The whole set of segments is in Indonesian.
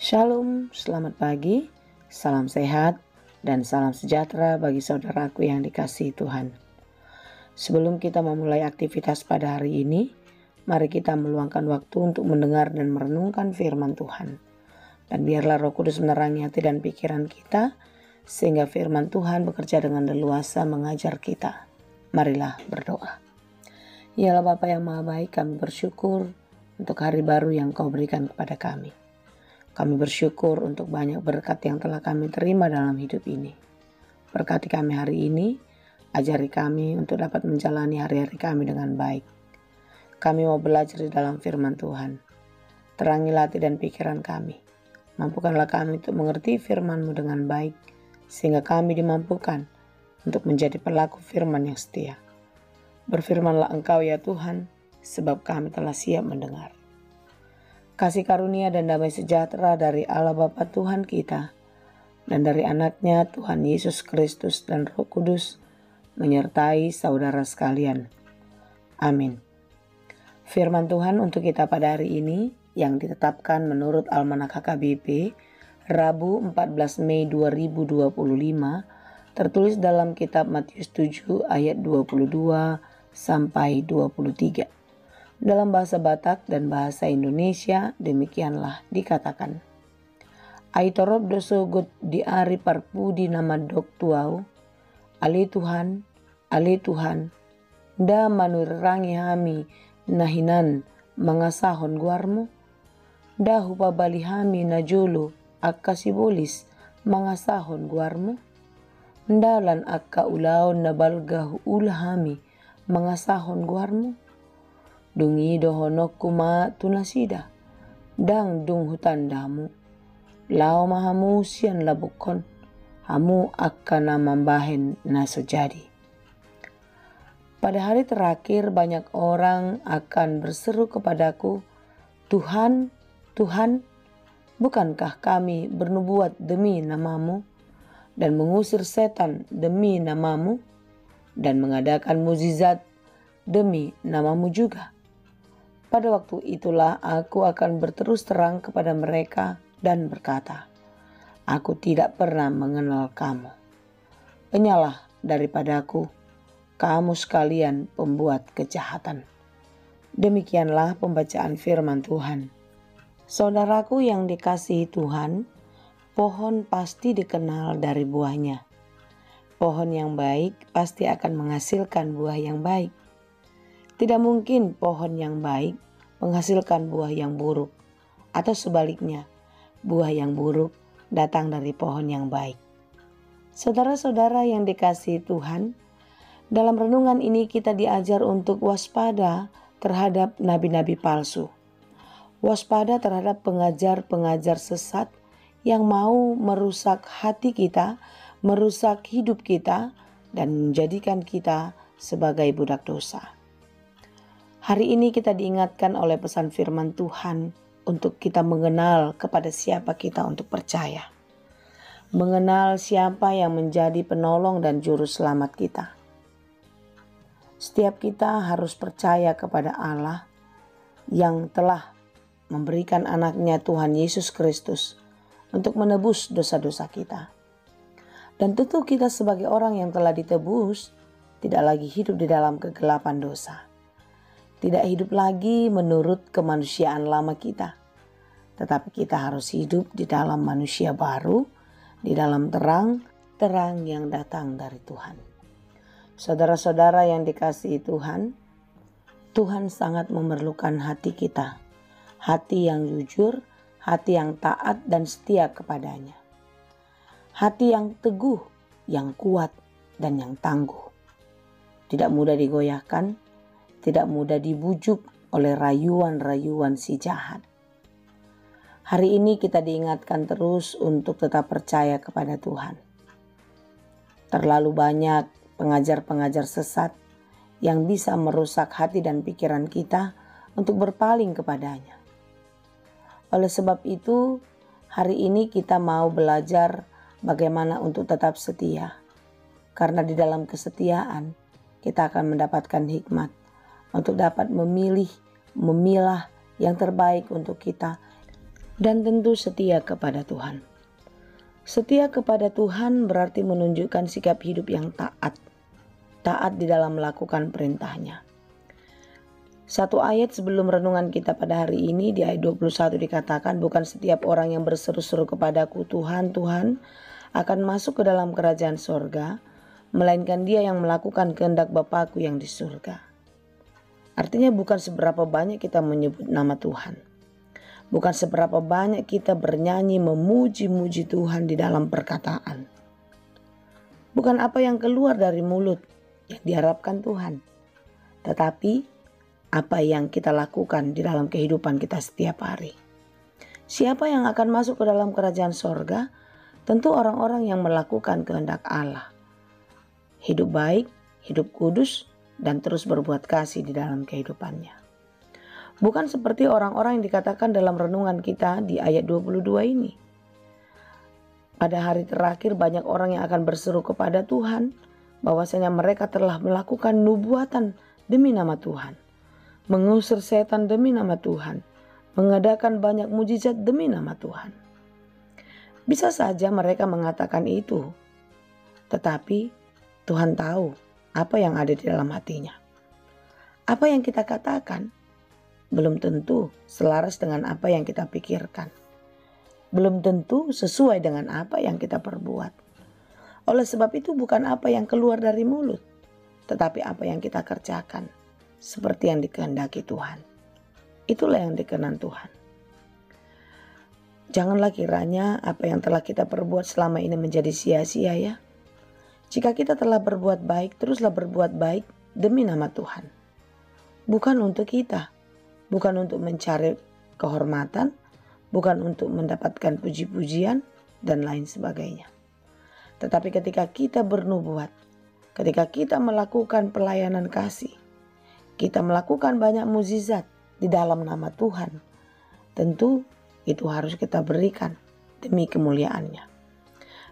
Shalom, selamat pagi, salam sehat, dan salam sejahtera bagi saudaraku yang dikasihi Tuhan. Sebelum kita memulai aktivitas pada hari ini, mari kita meluangkan waktu untuk mendengar dan merenungkan firman Tuhan. Dan biarlah Roh Kudus menerangi hati dan pikiran kita, sehingga firman Tuhan bekerja dengan leluasa mengajar kita. Marilah berdoa. Ya Allah Bapa yang Maha Baik, kami bersyukur untuk hari baru yang Kau berikan kepada kami. Kami bersyukur untuk banyak berkat yang telah kami terima dalam hidup ini. Berkati kami hari ini, ajari kami untuk dapat menjalani hari-hari kami dengan baik. Kami mau belajar di dalam firman Tuhan. Terangilah hati dan pikiran kami. Mampukanlah kami untuk mengerti firman-Mu dengan baik, sehingga kami dimampukan untuk menjadi pelaku firman yang setia. Berfirmanlah Engkau ya Tuhan, sebab kami telah siap mendengar. Kasih karunia dan damai sejahtera dari Allah Bapa Tuhan kita dan dari anaknya Tuhan Yesus Kristus dan Roh Kudus menyertai saudara sekalian. Amin. Firman Tuhan untuk kita pada hari ini yang ditetapkan menurut Almanak HKBP Rabu 14 Mei 2025 tertulis dalam kitab Matius 7 ayat 22 sampai 23. Dalam bahasa Batak dan bahasa Indonesia demikianlah dikatakan. Aitorop doso got di ari parpudi nama dok tuau, ali Tuhan, da manurangi hami nahinan mangasahon guarmo, da hupabali hami najolo akka sibolis mangasahon guarmo, ndalan akka ulaon na balgahu ulahami mangasahon guarmo, dungi dohonok kuma tunasida, dang dung hutandamu, lao mahamu sian labukon, hamu akan mambahen na sejadi. Pada hari terakhir banyak orang akan berseru kepadaku, Tuhan, Tuhan, bukankah kami bernubuat demi namamu, dan mengusir setan demi namamu, dan mengadakan mukjizat demi namamu juga? Pada waktu itulah aku akan berterus terang kepada mereka dan berkata, aku tidak pernah mengenal kamu. Penyalah daripadaku, kamu sekalian pembuat kejahatan. Demikianlah pembacaan firman Tuhan. Saudaraku yang dikasihi Tuhan, pohon pasti dikenal dari buahnya. Pohon yang baik pasti akan menghasilkan buah yang baik. Tidak mungkin pohon yang baik menghasilkan buah yang buruk, atau sebaliknya, buah yang buruk datang dari pohon yang baik. Saudara-saudara yang dikasihi Tuhan, dalam renungan ini kita diajar untuk waspada terhadap nabi-nabi palsu. Waspada terhadap pengajar-pengajar sesat yang mau merusak hati kita, merusak hidup kita, dan menjadikan kita sebagai budak dosa. Hari ini kita diingatkan oleh pesan firman Tuhan untuk kita mengenal kepada siapa kita untuk percaya. Mengenal siapa yang menjadi penolong dan juru selamat kita. Setiap kita harus percaya kepada Allah yang telah memberikan anaknya Tuhan Yesus Kristus untuk menebus dosa-dosa kita. Dan tentu kita sebagai orang yang telah ditebus tidak lagi hidup di dalam kegelapan dosa. Tidak hidup lagi menurut kemanusiaan lama kita. Tetapi kita harus hidup di dalam manusia baru, di dalam terang yang datang dari Tuhan. Saudara-saudara yang dikasihi Tuhan, Tuhan sangat memerlukan hati kita. Hati yang jujur, hati yang taat dan setia kepadanya. Hati yang teguh, yang kuat dan yang tangguh. Tidak mudah digoyahkan, tidak mudah dibujuk oleh rayuan-rayuan si jahat. Hari ini kita diingatkan terus untuk tetap percaya kepada Tuhan. Terlalu banyak pengajar-pengajar sesat yang bisa merusak hati dan pikiran kita untuk berpaling kepadanya. Oleh sebab itu, hari ini kita mau belajar bagaimana untuk tetap setia. Karena di dalam kesetiaan kita akan mendapatkan hikmat untuk dapat memilah yang terbaik untuk kita Dan tentu setia kepada Tuhan. Setia kepada Tuhan berarti menunjukkan sikap hidup yang taat. Taat di dalam melakukan perintahnya. Satu ayat sebelum renungan kita pada hari ini di ayat 21 dikatakan, bukan setiap orang yang berseru-seru kepadaku, Tuhan, Tuhan, akan masuk ke dalam kerajaan sorga, melainkan dia yang melakukan kehendak Bapakku yang di surga. Artinya bukan seberapa banyak kita menyebut nama Tuhan. Bukan seberapa banyak kita bernyanyi memuji-muji Tuhan di dalam perkataan. Bukan apa yang keluar dari mulut yang diharapkan Tuhan. Tetapi apa yang kita lakukan di dalam kehidupan kita setiap hari. Siapa yang akan masuk ke dalam kerajaan sorga? Tentu orang-orang yang melakukan kehendak Allah. Hidup baik, hidup kudus, dan terus berbuat kasih di dalam kehidupannya. Bukan seperti orang-orang yang dikatakan dalam renungan kita di ayat 22 ini. Pada hari terakhir banyak orang yang akan berseru kepada Tuhan bahwasanya mereka telah melakukan nubuatan demi nama Tuhan. Mengusir setan demi nama Tuhan, mengadakan banyak mujizat demi nama Tuhan. Bisa saja mereka mengatakan itu, tetapi Tuhan tahu apa yang ada di dalam hatinya. Apa yang kita katakan belum tentu selaras dengan apa yang kita pikirkan. Belum tentu sesuai dengan apa yang kita perbuat. Oleh sebab itu bukan apa yang keluar dari mulut, tetapi apa yang kita kerjakan. Seperti yang dikehendaki Tuhan. Itulah yang dikenan Tuhan. Janganlah kiranya apa yang telah kita perbuat selama ini menjadi sia-sia ya. Jika kita telah berbuat baik, teruslah berbuat baik demi nama Tuhan. Bukan untuk kita, bukan untuk mencari kehormatan, bukan untuk mendapatkan puji-pujian dan lain sebagainya. Tetapi ketika kita bernubuat, ketika kita melakukan pelayanan kasih, kita melakukan banyak mukjizat di dalam nama Tuhan, tentu itu harus kita berikan demi kemuliaannya.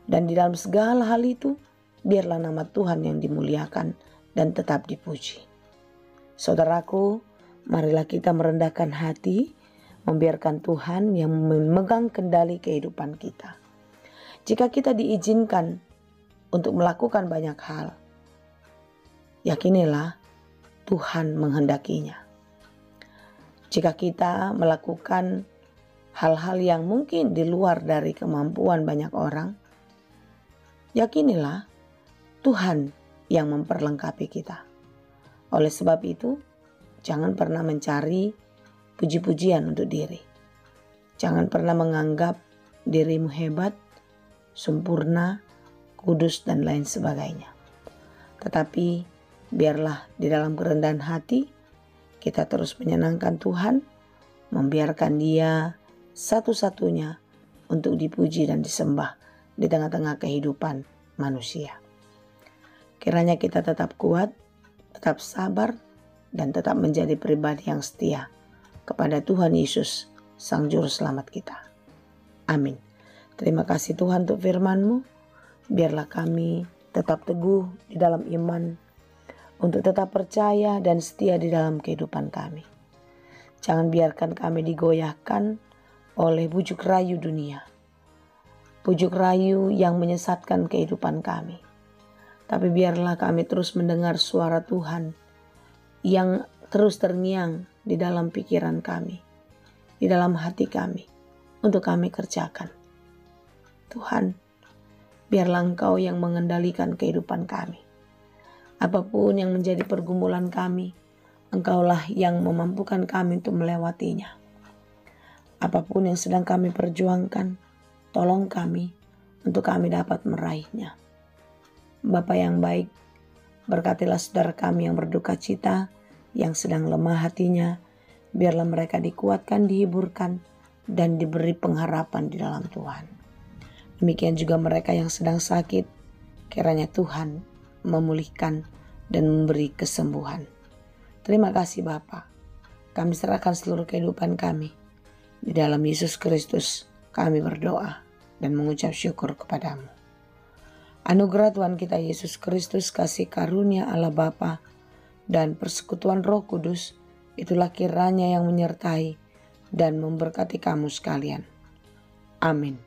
Dan di dalam segala hal itu, biarlah nama Tuhan yang dimuliakan dan tetap dipuji. Saudaraku, marilah kita merendahkan hati, membiarkan Tuhan yang memegang kendali kehidupan kita. Jika kita diizinkan untuk melakukan banyak hal, yakinilah Tuhan menghendakinya. Jika kita melakukan hal-hal yang mungkin di luar dari kemampuan banyak orang, yakinilah Tuhan yang memperlengkapi kita. Oleh sebab itu, jangan pernah mencari puji-pujian untuk diri. Jangan pernah menganggap dirimu hebat, sempurna, kudus, dan lain sebagainya. Tetapi biarlah di dalam kerendahan hati kita terus menyenangkan Tuhan, membiarkan Dia satu-satunya untuk dipuji dan disembah di tengah-tengah kehidupan manusia. Kiranya kita tetap kuat, tetap sabar, dan tetap menjadi pribadi yang setia kepada Tuhan Yesus, Sang Juru Selamat kita. Amin. Terima kasih Tuhan untuk firman-Mu. Biarlah kami tetap teguh di dalam iman, untuk tetap percaya dan setia di dalam kehidupan kami. Jangan biarkan kami digoyahkan oleh bujuk rayu dunia. Bujuk rayu yang menyesatkan kehidupan kami. Tapi biarlah kami terus mendengar suara Tuhan yang terus terngiang di dalam pikiran kami, di dalam hati kami, untuk kami kerjakan. Tuhan, biarlah Engkau yang mengendalikan kehidupan kami. Apapun yang menjadi pergumulan kami, Engkaulah yang memampukan kami untuk melewatinya. Apapun yang sedang kami perjuangkan, tolong kami untuk kami dapat meraihnya. Bapa yang baik, berkatilah saudara kami yang berduka cita, yang sedang lemah hatinya, biarlah mereka dikuatkan, dihiburkan, dan diberi pengharapan di dalam Tuhan. Demikian juga mereka yang sedang sakit, kiranya Tuhan memulihkan dan memberi kesembuhan. Terima kasih Bapa. Kami serahkan seluruh kehidupan kami. Di dalam Yesus Kristus kami berdoa dan mengucap syukur kepadamu. Anugerah Tuhan kita Yesus Kristus, kasih karunia Allah Bapa, dan persekutuan Roh Kudus, itulah kiranya yang menyertai dan memberkati kamu sekalian. Amin.